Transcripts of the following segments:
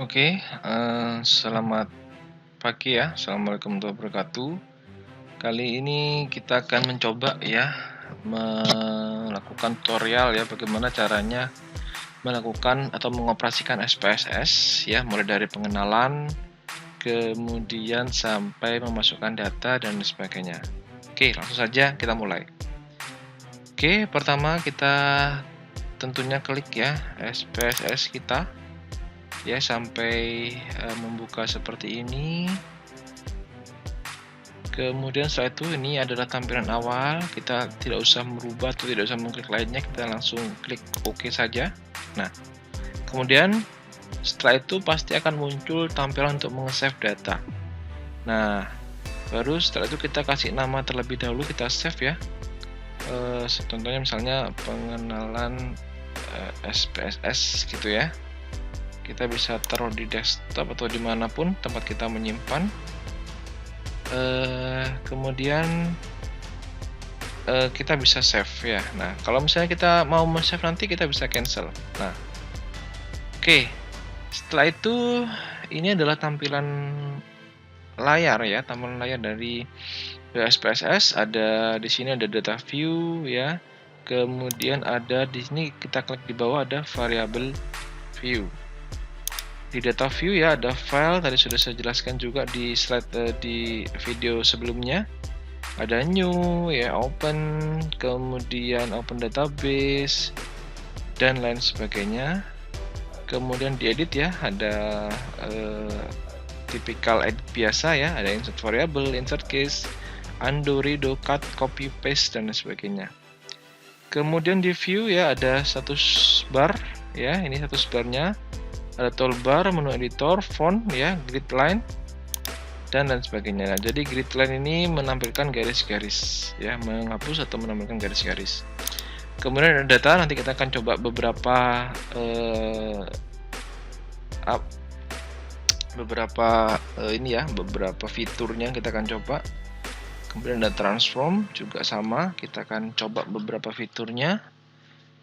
Oke, selamat pagi ya. Assalamualaikum warahmatullahi wabarakatuh. Kali ini kita akan mencoba ya melakukan tutorial ya bagaimana caranya melakukan atau mengoperasikan SPSS ya, mulai dari pengenalan, kemudian sampai memasukkan data dan sebagainya. Oke, langsung saja kita mulai. Oke, pertama kita tentunya klik ya SPSS kita ya sampai membuka seperti ini. Kemudian setelah itu ini adalah tampilan awal, kita tidak usah merubah atau tidak usah mengklik lainnya, kita langsung klik OK saja. Nah, kemudian setelah itu pasti akan muncul tampilan untuk meng-save data. Nah, baru setelah itu kita kasih nama terlebih dahulu, kita save ya. Contohnya misalnya pengenalan SPSS gitu ya. Kita bisa taruh di desktop atau dimanapun tempat kita menyimpan. Kemudian kita bisa save ya. Nah, kalau misalnya kita mau save nanti kita bisa cancel. Nah, oke. Setelah itu ini adalah tampilan layar ya, tampilan layar dari SPSS. Ada di sini ada data view ya. Kemudian ada di sini kita klik di bawah ada variable view. Di data view ya ada file, tadi sudah saya jelaskan juga di slide di video sebelumnya. Ada new ya, open, kemudian open database dan lain sebagainya. Kemudian di edit ya ada typical edit biasa ya, ada insert variable, insert case, undo, redo, cut, copy, paste dan lain sebagainya. Kemudian di view ya ada status bar ya, ini status barnya. Ada toolbar, menu editor, font ya, grid line dan lain sebagainya. Nah, jadi grid line ini menampilkan garis-garis ya, menghapus atau menampilkan garis-garis. Kemudian ada data, nanti kita akan coba beberapa beberapa fiturnya kita akan coba. Kemudian ada transform juga sama, kita akan coba beberapa fiturnya.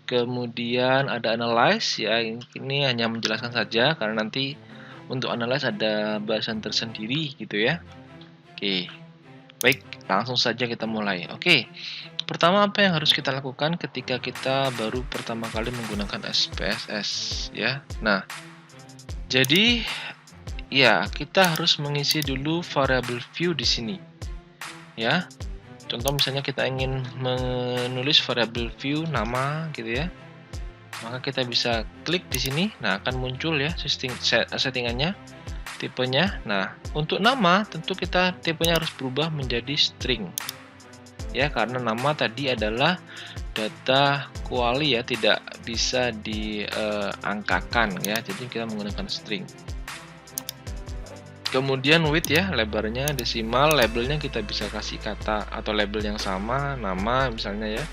Kemudian ada analyze ya, ini hanya menjelaskan saja karena nanti untuk analyze ada bahasan tersendiri gitu ya. Oke, baik, langsung saja kita mulai. Oke, pertama apa yang harus kita lakukan ketika kita baru pertama kali menggunakan SPSS ya. Nah, jadi ya kita harus mengisi dulu variable view di sini ya. Contoh misalnya kita ingin menulis variable view nama gitu ya, maka kita bisa klik di sini. Nah, akan muncul ya settingannya, tipenya. Nah, untuk nama tentu kita tipenya harus berubah menjadi string ya, karena nama tadi adalah data kuali ya, tidak bisa diangkakan ya, jadi kita menggunakan string. Kemudian width ya, lebarnya desimal, labelnya kita bisa kasih kata atau label yang sama, nama misalnya ya.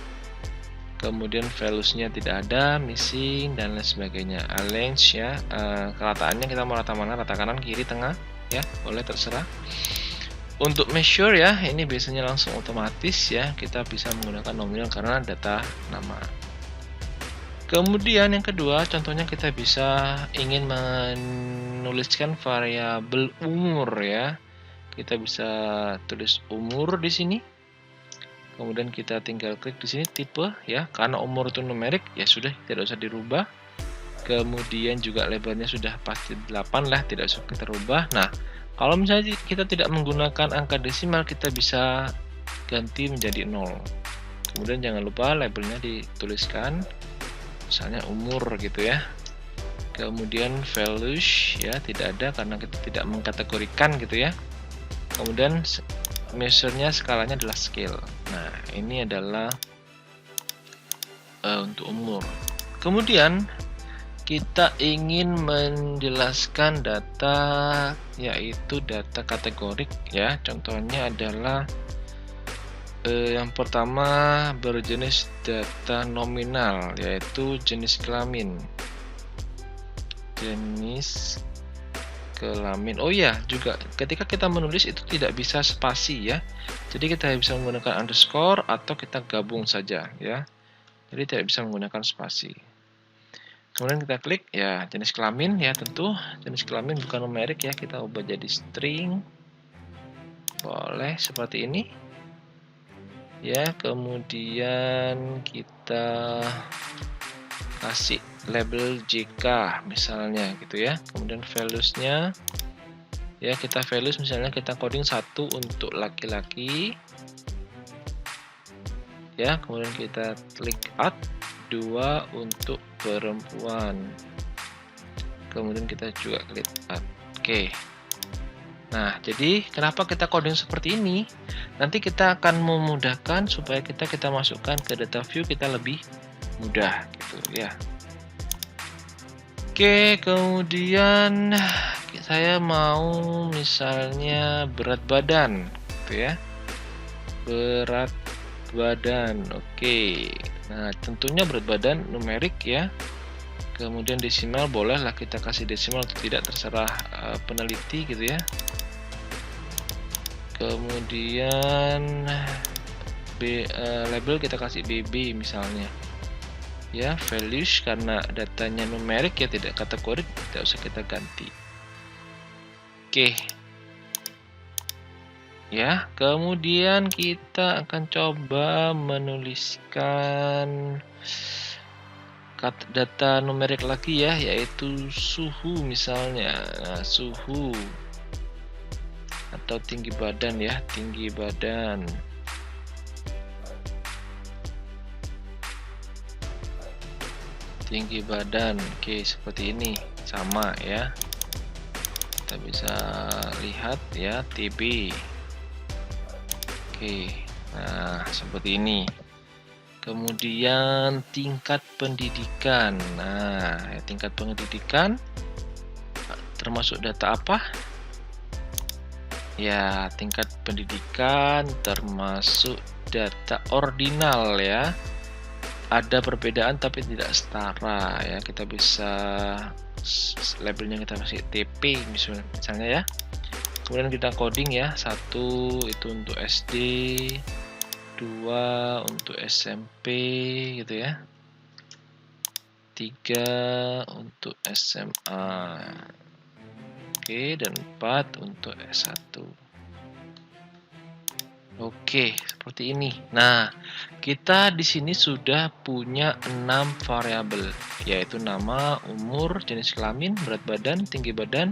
Kemudian values-nya tidak ada, missing dan lain sebagainya. Align ya, kerataannya kita mau rata mana, rata kanan, kiri, tengah ya, boleh terserah. Untuk measure ya, ini biasanya langsung otomatis ya, kita bisa menggunakan nominal karena data nama. Kemudian yang kedua, contohnya kita bisa ingin menuliskan variabel umur ya. Kita bisa tulis umur di sini. Kemudian kita tinggal klik di sini tipe ya, karena umur itu numerik ya sudah tidak usah dirubah. Kemudian juga lebarnya sudah pasti 8 lah, tidak usah kita rubah. Nah, kalau misalnya kita tidak menggunakan angka desimal, kita bisa ganti menjadi 0. Kemudian jangan lupa labelnya dituliskan, misalnya umur gitu ya. Kemudian values ya tidak ada karena kita tidak mengkategorikan gitu ya. Kemudian measure-nya skalanya adalah scale. Nah, ini adalah untuk umur. Kemudian kita ingin menjelaskan data, yaitu data kategorik ya. Contohnya adalah yang pertama berjenis data nominal, yaitu jenis kelamin. Jenis kelamin. Oh ya, juga ketika kita menulis itu tidak bisa spasi ya. Jadi kita bisa menggunakan underscore atau kita gabung saja ya. Jadi tidak bisa menggunakan spasi. Kemudian kita klik ya jenis kelamin ya, tentu jenis kelamin bukan numerik ya, kita ubah jadi string. Boleh seperti ini. Ya, kemudian kita kasih label JK misalnya gitu ya. Kemudian values-nya ya, kita values misalnya kita coding 1 untuk laki-laki. Ya, kemudian kita klik add 2 untuk perempuan. Kemudian kita juga klik add. Oke. Nah, jadi kenapa kita coding seperti ini? Nanti kita akan memudahkan supaya kita masukkan ke data view kita lebih mudah gitu ya. Oke, kemudian saya mau misalnya berat badan gitu ya. Berat badan. Oke. Nah, tentunya berat badan numerik ya. Kemudian desimal bolehlah kita kasih desimal atau tidak, terserah peneliti gitu ya. Kemudian label kita kasih BB misalnya. Ya, values karena datanya numerik ya, tidak kategorik, tidak usah kita ganti. Oke. Ya, kemudian kita akan coba menuliskan data numerik lagi ya, yaitu suhu misalnya. Nah, suhu atau tinggi badan ya, tinggi badan. Tinggi badan. Oke, seperti ini. Sama ya. Kita bisa lihat ya, TB. Oke. Nah, seperti ini. Kemudian tingkat pendidikan. Nah, ya, tingkat pendidikan termasuk data apa? Ya, tingkat pendidikan termasuk data ordinal ya. Ada perbedaan tapi tidak setara ya. Kita bisa labelnya kita kasih TP misalnya ya. Kemudian kita coding ya. 1 itu untuk SD, 2 untuk SMP gitu ya. 3 untuk SMA. Oke, dan 4 untuk S1. Oke, seperti ini. Nah, kita di sini sudah punya 6 variabel, yaitu nama, umur, jenis kelamin, berat badan, tinggi badan,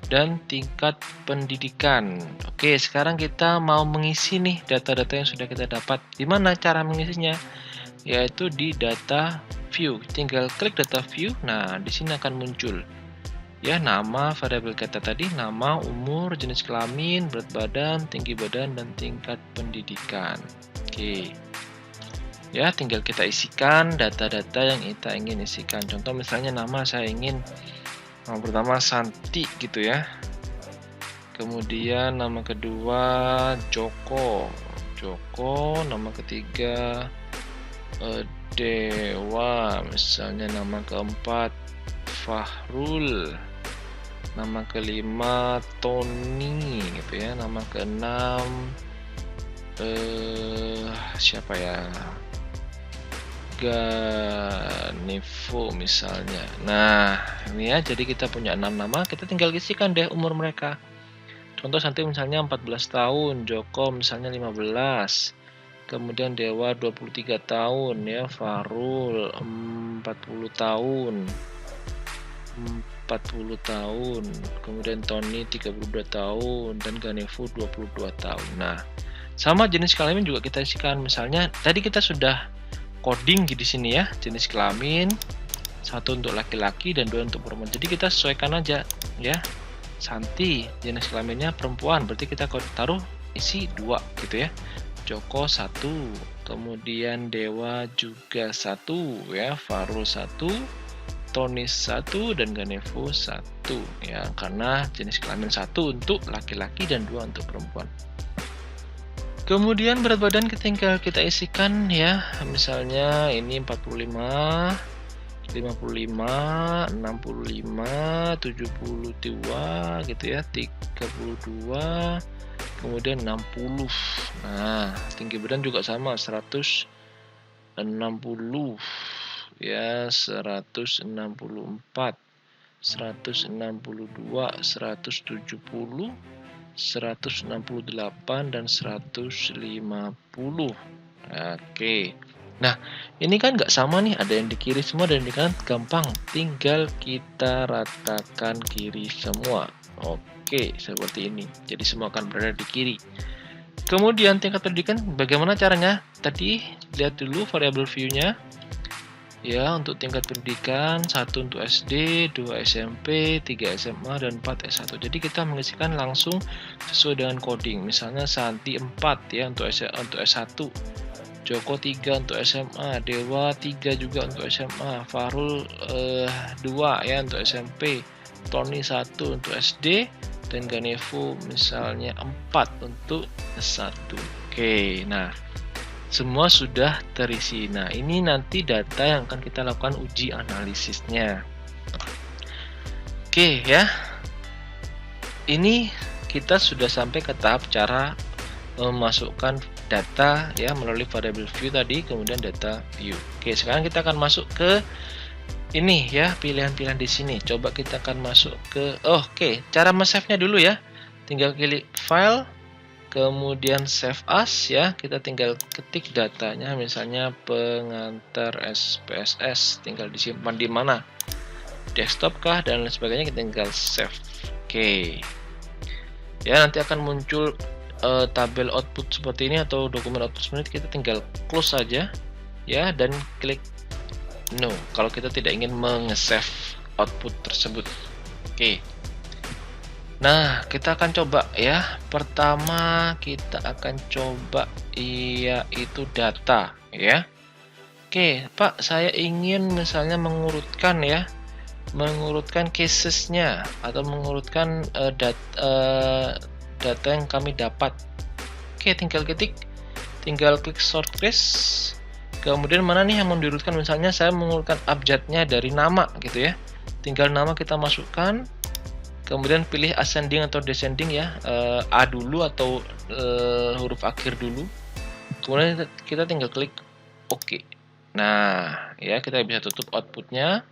dan tingkat pendidikan. Oke, sekarang kita mau mengisi nih data-data yang sudah kita dapat. Gimana cara mengisinya? Yaitu di data view. Tinggal klik data view. Nah, di sini akan muncul ya nama variabel kita tadi, nama, umur, jenis kelamin, berat badan, tinggi badan, dan tingkat pendidikan. Oke. Ya, tinggal kita isikan data-data yang kita ingin isikan. Contoh misalnya nama saya ingin nama pertama Santi gitu ya. Kemudian nama kedua Joko. Nama ketiga Dewa. Misalnya nama keempat Fahrul. Nama kelima Tony gitu ya. Nama keenam siapa ya? Ganevo misalnya. Nah, ini ya, jadi kita punya 6 nama, kita tinggal isikan deh umur mereka. Contoh Santi misalnya 14 tahun, Joko misalnya 15. Kemudian Dewa 23 tahun ya, Farul 40 tahun. Kemudian Tony 32 tahun dan Ganevo 22 tahun. Nah, sama jenis kelamin juga kita isikan. Misalnya tadi kita sudah coding di sini ya, jenis kelamin 1 untuk laki-laki dan 2 untuk perempuan. Jadi kita sesuaikan aja ya. Santi jenis kelaminnya perempuan, berarti kita taruh isi 2 gitu ya. Joko 1, kemudian Dewa juga 1 ya, Farul 1, Tony 1, dan Ganevo 1 ya, karena jenis kelamin 1 untuk laki-laki dan 2 untuk perempuan. Kemudian berat badan tinggal kita isikan ya, misalnya ini 45, 55, 65, 72 gitu ya, 32, kemudian 60. Nah, tinggi badan juga sama 160 ya, 164, 162, 170, 168, dan 150. Oke. Nah, ini kan nggak sama nih, ada yang di kiri semua dan di kanan. Gampang, tinggal kita ratakan kiri semua. Oke, seperti ini. Jadi semua akan berada di kiri. Kemudian tingkat pendidikan, bagaimana caranya? Tadi lihat dulu variabel view-nya. Ya, untuk tingkat pendidikan 1 untuk SD, 2 SMP, 3 SMA, dan 4 S1. Jadi kita mengisikan langsung sesuai dengan coding. Misalnya Santi 4 ya untuk S1, Joko 3 untuk SMA, Dewa 3 juga untuk SMA, Farul 2 ya untuk SMP, Tony 1 untuk SD, dan Ganevo misalnya 4 untuk S1. Oke, nah semua sudah terisi. Nah, ini nanti data yang akan kita lakukan uji analisisnya. Oke ya. Ini kita sudah sampai ke tahap cara memasukkan data ya melalui variable view tadi, kemudian data view. Oke, sekarang kita akan masuk ke ini ya, pilihan-pilihan di sini. Coba kita akan masuk ke oke, cara men-save-nya dulu ya. Tinggal klik file, kemudian save as ya, kita tinggal ketik datanya, misalnya pengantar SPSS, tinggal disimpan di mana, desktop kah dan lain sebagainya, kita tinggal save. Oke ya, nanti akan muncul tabel output seperti ini atau dokumen output seperti ini. Kita tinggal close saja ya dan klik no kalau kita tidak ingin meng-save output tersebut. Oke. Nah, kita akan coba ya. Pertama kita akan coba yaitu data ya. Oke, Pak, saya ingin misalnya mengurutkan ya, mengurutkan casesnya atau mengurutkan data yang kami dapat. Oke, tinggal klik sort case. Kemudian mana nih yang mau diurutkan? Misalnya saya mengurutkan abjadnya dari nama gitu ya. Tinggal nama kita masukkan. Kemudian pilih ascending atau descending ya, A dulu atau huruf akhir dulu. Kemudian kita tinggal klik OK. Nah, ya kita bisa tutup outputnya.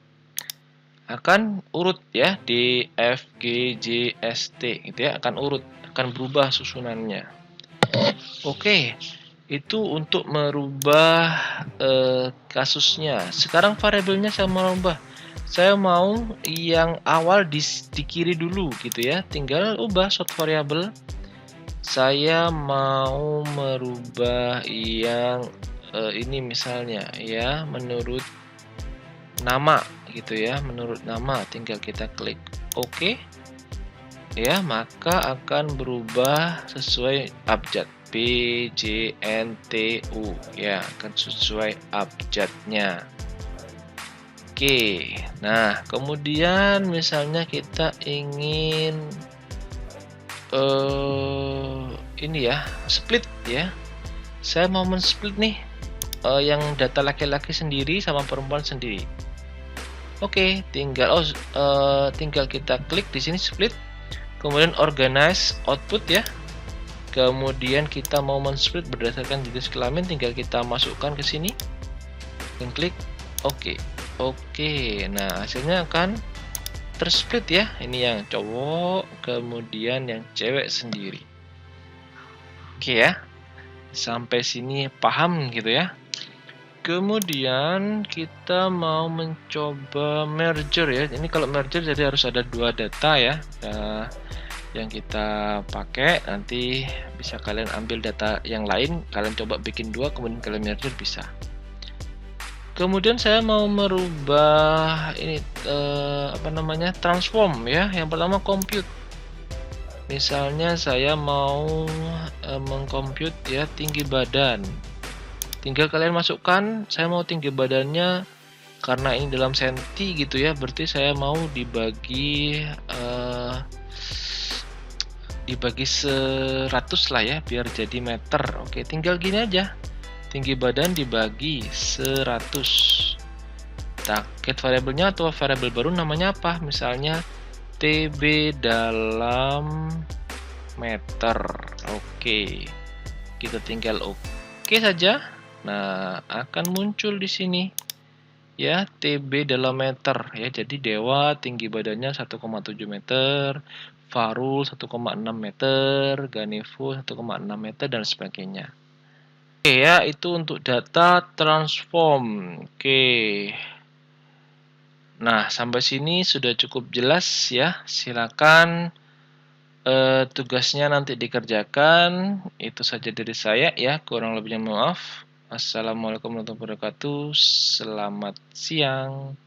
Akan urut ya, D, F, G, J, S, T gitu ya, akan urut, akan berubah susunannya. Oke, itu untuk merubah kasusnya. Sekarang variabelnya saya mau rubah. Saya mau yang awal di kiri dulu gitu ya, tinggal ubah sort variable. Saya mau merubah yang ini misalnya ya, menurut nama gitu ya, menurut nama, tinggal kita klik OK ya, maka akan berubah sesuai abjad B, J, N, T, U ya, akan sesuai abjadnya. Oke, nah kemudian misalnya kita ingin ini ya, split ya. Saya mau men-split nih yang data laki-laki sendiri sama perempuan sendiri. Oke, tinggal kita klik di sini split, kemudian organize output ya. Kemudian kita mau men-split berdasarkan jenis kelamin, tinggal kita masukkan ke sini dan klik OK. Oke, nah hasilnya akan tersplit ya. Ini yang cowok, kemudian yang cewek sendiri. Oke ya, sampai sini paham gitu ya. Kemudian kita mau mencoba merger ya. Ini kalau merger jadi harus ada dua data ya. Yang kita pakai, nanti bisa kalian ambil data yang lain, kalian coba bikin dua, kemudian kalian merger bisa. Kemudian saya mau merubah ini transform ya. Yang pertama compute. Misalnya saya mau mengcompute ya tinggi badan. Tinggal kalian masukkan, saya mau tinggi badannya karena ini dalam senti gitu ya, berarti saya mau dibagi 100 lah ya, biar jadi meter. Oke, tinggal gini aja. Tinggi badan dibagi 100. Target variabelnya atau variabel baru namanya apa? Misalnya TB dalam meter. Oke. Kita tinggal oke saja. Nah, akan muncul di sini ya, TB dalam meter ya. Jadi Dewa tinggi badannya 1,7 meter, Farul 1,6 meter, Ganevo 1,6 meter dan sebagainya. Oke ya, itu untuk data transform. Oke. Nah, sampai sini sudah cukup jelas ya. Silakan tugasnya nanti dikerjakan. Itu saja dari saya ya. Kurang lebihnya maaf. Assalamualaikum warahmatullahi wabarakatuh. Selamat siang.